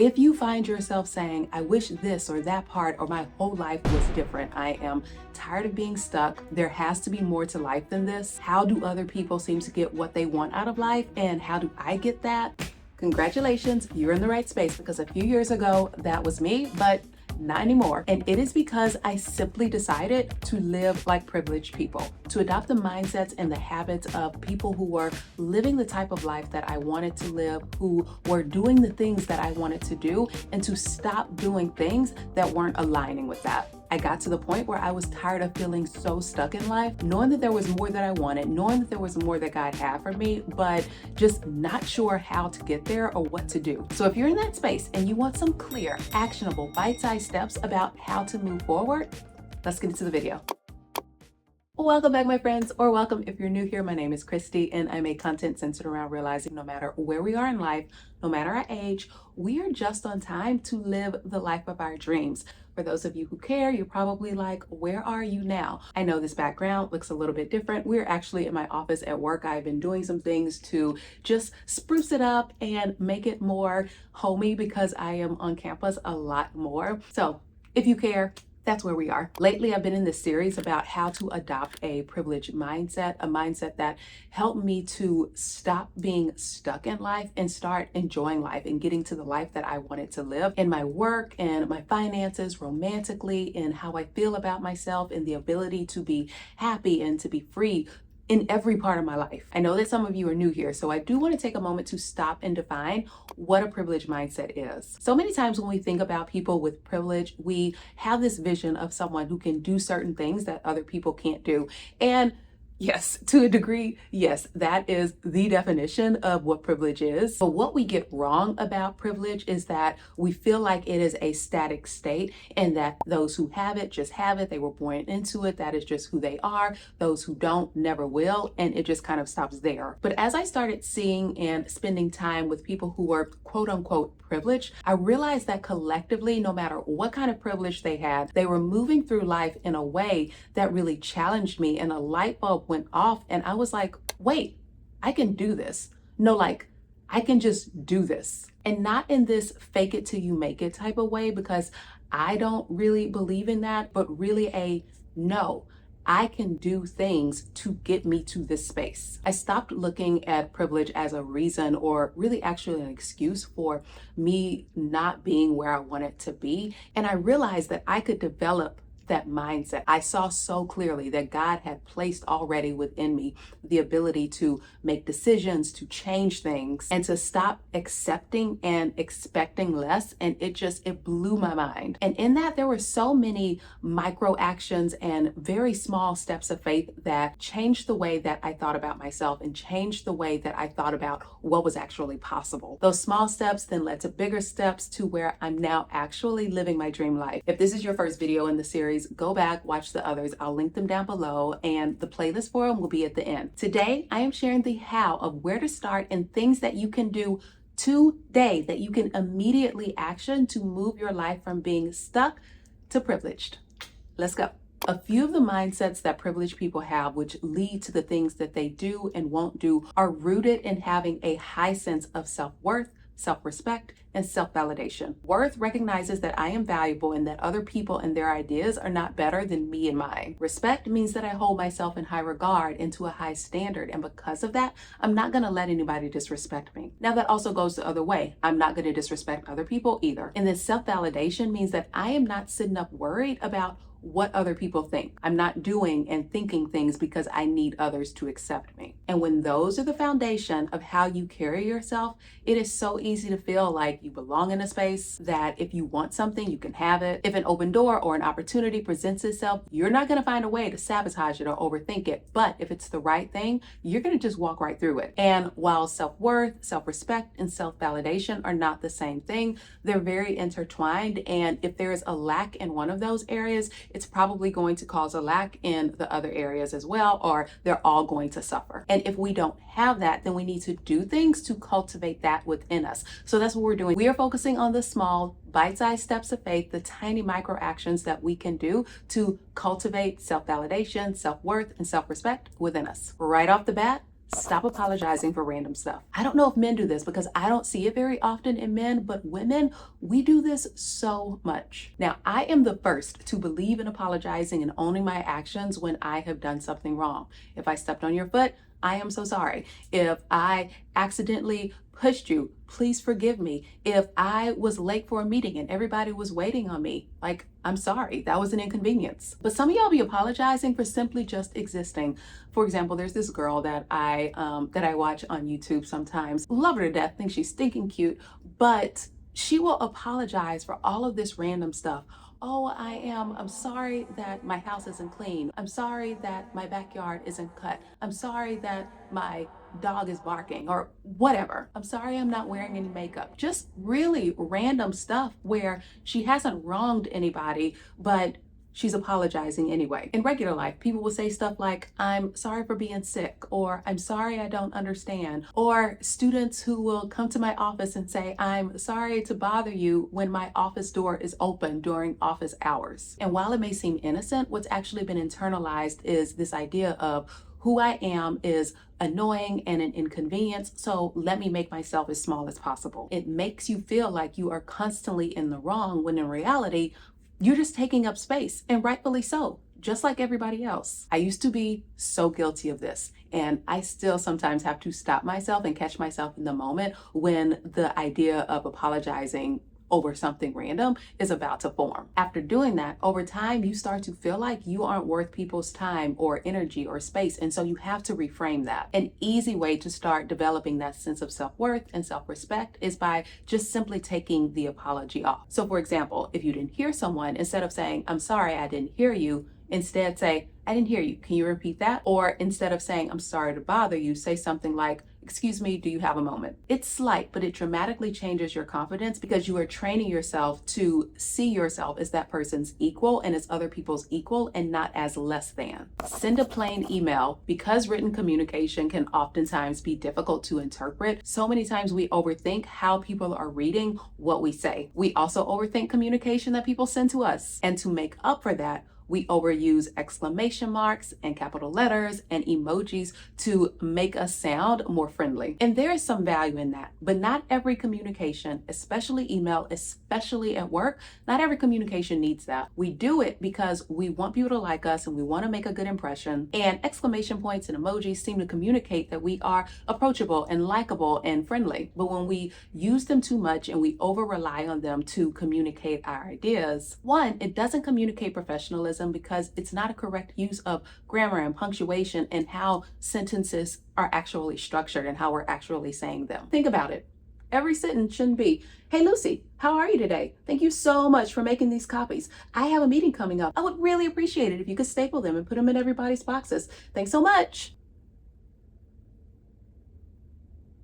If you find yourself saying, I wish this or that part or my whole life was different, I am tired of being stuck, there has to be more to life than this. How do other people seem to get what they want out of life, and how do I get that? Congratulations, you're in the right space, because a few years ago that was me, but not anymore. And it is because I simply decided to live like privileged people, to adopt the mindsets and the habits of people who were living the type of life that I wanted to live, who were doing the things that I wanted to do, and to stop doing things that weren't aligning with that. I got to the point where I was tired of feeling so stuck in life, knowing that there was more that I wanted, knowing that there was more that God had for me, but just not sure how to get there or what to do. So if you're in that space and you want some clear, actionable, bite-sized steps about how to move forward, let's get into the video. Welcome back, my friends, or welcome if you're new here. My name is Christy, and I make content centered around realizing no matter where we are in life, no matter our age, we are just on time to live the life of our dreams. For those of you who care, you're probably like, where are you now? I know this background looks a little bit different. We're actually in my office at work. I've been doing some things to just spruce it up and make it more homey because I am on campus a lot more. So if you care, that's where we are. Lately, I've been in this series about how to adopt a privileged mindset, a mindset that helped me to stop being stuck in life and start enjoying life and getting to the life that I wanted to live in my work and my finances, romantically, and how I feel about myself, and the ability to be happy and to be free in every part of my life. I know that some of you are new here, so I do want to take a moment to stop and define what a privileged mindset is. So many times when we think about people with privilege, we have this vision of someone who can do certain things that other people can't do. And yes, to a degree, yes, that is the definition of what privilege is. But what we get wrong about privilege is that we feel like it is a static state, and that those who have it just have it. They were born into it. That is just who they are. Those who don't never will. And it just kind of stops there. But as I started seeing and spending time with people who were quote unquote privileged, I realized that collectively, no matter what kind of privilege they had, they were moving through life in a way that really challenged me, and a light bulb went off, and I was like, wait, I can do this. No, like, I can just do this. And not in this fake it till you make it type of way, because I don't really believe in that, but really a no, I can do things to get me to this space. I stopped looking at privilege as a reason, or really actually an excuse for me not being where I wanted to be. And I realized that I could develop that mindset. I saw so clearly that God had placed already within me the ability to make decisions, to change things, and to stop accepting and expecting less. And it blew my mind. And in that, there were so many micro actions and very small steps of faith that changed the way that I thought about myself and changed the way that I thought about what was actually possible. Those small steps then led to bigger steps, to where I'm now actually living my dream life. If this is your first video in the series, go back, watch the others. I'll link them down below, and the playlist for them will be at the end. Today, I am sharing the how of where to start and things that you can do today that you can immediately action to move your life from being stuck to privileged. Let's go. A few of the mindsets that privileged people have, which lead to the things that they do and won't do, are rooted in having a high sense of self-worth, self-respect, and self-validation. Worth recognizes that I am valuable and that other people and their ideas are not better than me and mine. Respect means that I hold myself in high regard and to a high standard, and because of that, I'm not going to let anybody disrespect me. Now, that also goes the other way. I'm not going to disrespect other people either. And this self-validation means that I am not sitting up worried about what other people think. I'm not doing and thinking things because I need others to accept me. And when those are the foundation of how you carry yourself, it is so easy to feel like you belong in a space, that if you want something, you can have it. If an open door or an opportunity presents itself, you're not going to find a way to sabotage it or overthink it. But if it's the right thing, you're going to just walk right through it. And while self-worth, self-respect, and self-validation are not the same thing, they're very intertwined. And if there is a lack in one of those areas, it's probably going to cause a lack in the other areas as well, or they're all going to suffer. And if we don't have that, then we need to do things to cultivate that within us. So that's what we're doing. We are focusing on the small, bite-sized steps of faith, the tiny micro actions that we can do to cultivate self-validation, self-worth, and self-respect within us. Right off the bat, Stop apologizing for random stuff. I don't know if men do this because I don't see it very often in men, but women, we do this so much. Now, I am the first to believe in apologizing and owning my actions when I have done something wrong. If I stepped on your foot, I am so sorry. If I accidentally pushed you, please forgive me. If I was late for a meeting and everybody was waiting on me, like, I'm sorry, that was an inconvenience. But some of y'all be apologizing for simply just existing. For example, there's this girl that I watch on YouTube sometimes. Love her to death, think she's stinking cute, but she will apologize for all of this random stuff. Oh, I'm sorry that my house isn't clean. I'm sorry that my backyard isn't cut. I'm sorry that my dog is barking or whatever. I'm sorry I'm not wearing any makeup. Just really random stuff where she hasn't wronged anybody, but she's apologizing anyway. In regular life, people will say stuff like, I'm sorry for being sick, or I'm sorry I don't understand, or students who will come to my office and say, I'm sorry to bother you when my office door is open during office hours. And while it may seem innocent, what's actually been internalized is this idea of who I am is annoying and an inconvenience, so let me make myself as small as possible. It makes you feel like you are constantly in the wrong when in reality, you're just taking up space, and rightfully so, just like everybody else. I used to be so guilty of this, and I still sometimes have to stop myself and catch myself in the moment when the idea of apologizing over something random is about to form. After doing that, over time, you start to feel like you aren't worth people's time or energy or space. And so you have to reframe that. An easy way to start developing that sense of self-worth and self-respect is by just simply taking the apology off. So for example, if you didn't hear someone, instead of saying, I'm sorry, I didn't hear you, instead say, I didn't hear you. Can you repeat that? Or instead of saying, I'm sorry to bother you, say something like, excuse me, do you have a moment? It's slight, but it dramatically changes your confidence because you are training yourself to see yourself as that person's equal and as other people's equal and not as less than. Send a plain email. Because written communication can oftentimes be difficult to interpret, so many times we overthink how people are reading what we say. We also overthink communication that people send to us. And to make up for that, we overuse exclamation marks and capital letters and emojis to make us sound more friendly. And there is some value in that, but not every communication, especially email, especially at work, not every communication needs that. We do it because we want people to like us and we want to make a good impression. And exclamation points and emojis seem to communicate that we are approachable and likable and friendly. But when we use them too much and we over rely on them to communicate our ideas, one, it doesn't communicate professionalism because it's not a correct use of grammar and punctuation and how sentences are actually structured and how we're actually saying them. Think about it. Every sentence shouldn't be, hey Lucy, how are you today? Thank you so much for making these copies. I have a meeting coming up. I would really appreciate it if you could staple them and put them in everybody's boxes. Thanks so much.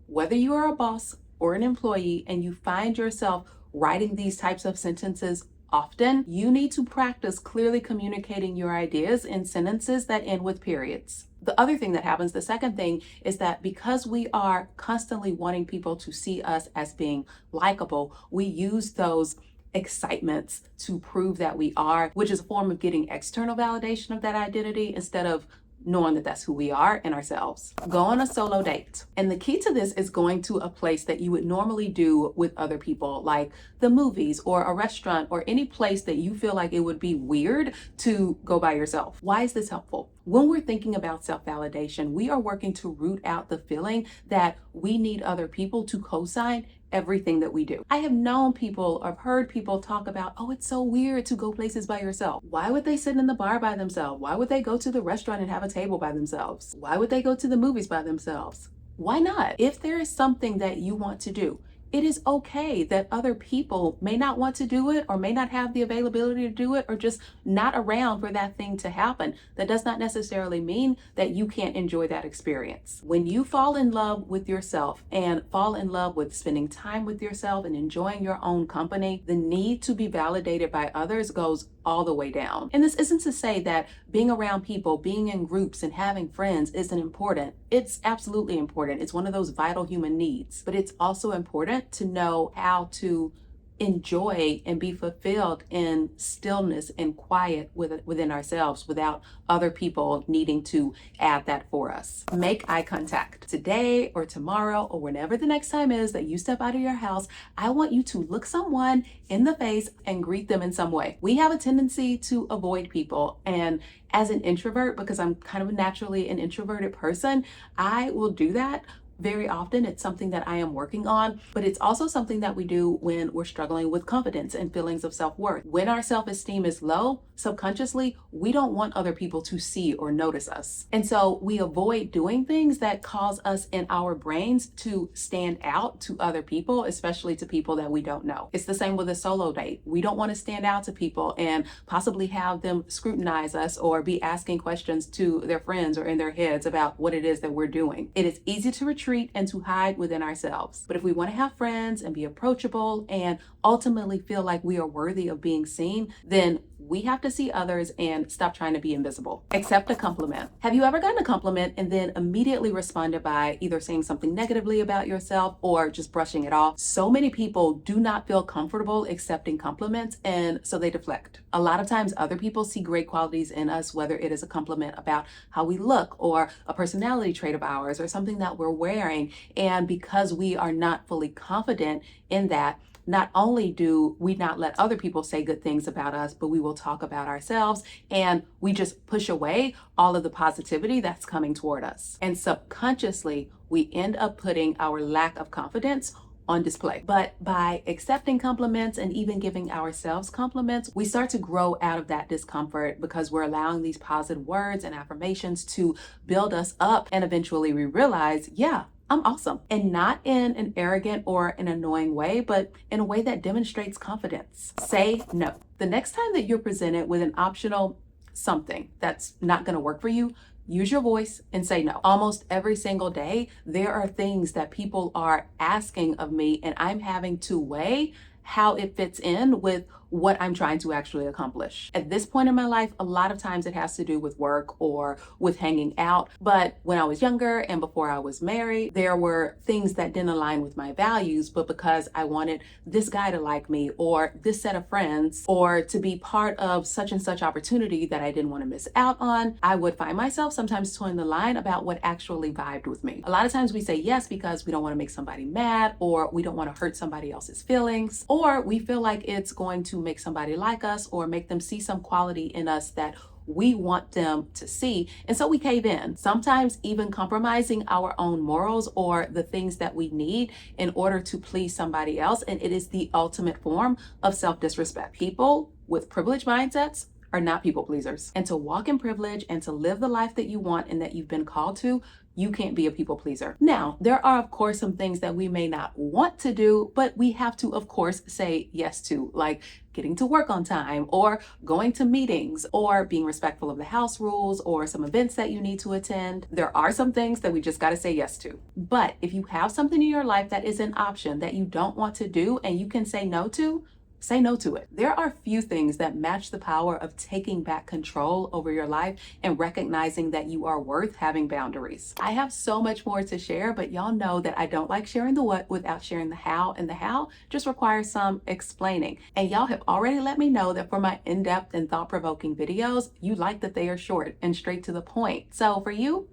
Whether you are a boss or an employee and you find yourself writing these types of sentences often, you need to practice clearly communicating your ideas in sentences that end with periods. The other thing that happens, the second thing, is that because we are constantly wanting people to see us as being likable, we use those excitements to prove that we are, which is a form of getting external validation of that identity instead of knowing that that's who we are and ourselves. Go on a solo date. And the key to this is going to a place that you would normally do with other people, like the movies or a restaurant or any place that you feel like it would be weird to go by yourself. Why is this helpful? When we're thinking about self-validation, we are working to root out the feeling that we need other people to co-sign everything that we do. I have known people or heard people talk about, oh, it's so weird to go places by yourself. Why would they sit in the bar by themselves? Why would they go to the restaurant and have a table by themselves? Why would they go to the movies by themselves? Why not? If there is something that you want to do, it is okay that other people may not want to do it or may not have the availability to do it or just not around for that thing to happen. That does not necessarily mean that you can't enjoy that experience. When you fall in love with yourself and fall in love with spending time with yourself and enjoying your own company, the need to be validated by others goes all the way down. And this isn't to say that being around people, being in groups and having friends isn't important. It's absolutely important. It's one of those vital human needs, but it's also important to know how to enjoy and be fulfilled in stillness and quiet within ourselves without other people needing to add that for us. Make eye contact. Today or tomorrow or whenever the next time is that you step out of your house, I want you to look someone in the face and greet them in some way. We have a tendency to avoid people, and as an introvert, because I'm kind of naturally an introverted person, I will do that very often. It's something that I am working on, but it's also something that we do when we're struggling with confidence and feelings of self-worth. When our self-esteem is low, subconsciously, we don't want other people to see or notice us. And so we avoid doing things that cause us in our brains to stand out to other people, especially to people that we don't know. It's the same with a solo date. We don't want to stand out to people and possibly have them scrutinize us or be asking questions to their friends or in their heads about what it is that we're doing. It is easy to retreat and to hide within ourselves. But if we want to have friends and be approachable and ultimately feel like we are worthy of being seen, then we have to see others and stop trying to be invisible. Accept a compliment. Have you ever gotten a compliment and then immediately responded by either saying something negatively about yourself or just brushing it off? So many people do not feel comfortable accepting compliments, and so they deflect. A lot of times other people see great qualities in us, whether it is a compliment about how we look or a personality trait of ours or something that we're wearing. And because we are not fully confident in that, not only do we not let other people say good things about us, but we will talk about ourselves and we just push away all of the positivity that's coming toward us. And subconsciously, we end up putting our lack of confidence on display. But by accepting compliments and even giving ourselves compliments, we start to grow out of that discomfort because we're allowing these positive words and affirmations to build us up. And eventually we realize, yeah, I'm awesome. And not in an arrogant or an annoying way, but in a way that demonstrates confidence. Say no. The next time that you're presented with an optional something that's not going to work for you, use your voice and say no. Almost every single day, there are things that people are asking of me, and I'm having to weigh how it fits in with what I'm trying to actually accomplish. At this point in my life, a lot of times it has to do with work or with hanging out. But when I was younger and before I was married, there were things that didn't align with my values, but because I wanted this guy to like me or this set of friends or to be part of such and such opportunity that I didn't want to miss out on, I would find myself sometimes toeing the line about what actually vibed with me. A lot of times we say yes because we don't want to make somebody mad, or we don't want to hurt somebody else's feelings, or we feel like it's going to make somebody like us or make them see some quality in us that we want them to see. And so we cave in, sometimes even compromising our own morals or the things that we need in order to please somebody else. And it is the ultimate form of self-disrespect. People with privileged mindsets are not people pleasers. And to walk in privilege and to live the life that you want and that you've been called to, you can't be a people pleaser. Now, there are, of course, some things that we may not want to do, but we have to, of course, say yes to, like getting to work on time or going to meetings or being respectful of the house rules or some events that you need to attend. There are some things that we just got to say yes to. But if you have something in your life that is an option that you don't want to do and you can say no to, say no to it. There are few things that match the power of taking back control over your life and recognizing that you are worth having boundaries. I have so much more to share, but y'all know that I don't like sharing the what without sharing the how, and the how just requires some explaining. And y'all have already let me know that for my in-depth and thought-provoking videos, you like that they are short and straight to the point. So for you,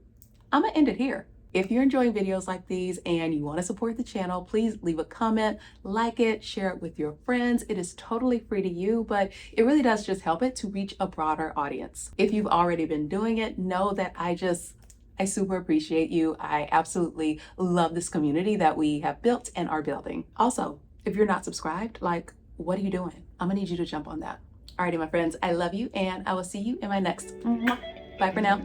I'm gonna end it here. If you're enjoying videos like these and you want to support the channel, please leave a comment, like it, share it with your friends. It is totally free to you, but it really does just help it to reach a broader audience. If you've already been doing it, know that I super appreciate you. I absolutely love this community that we have built and are building. Also, if you're not subscribed, like, what are you doing? I'm gonna need you to jump on that. Alrighty, my friends, I love you and I will see you in my next. Bye for now.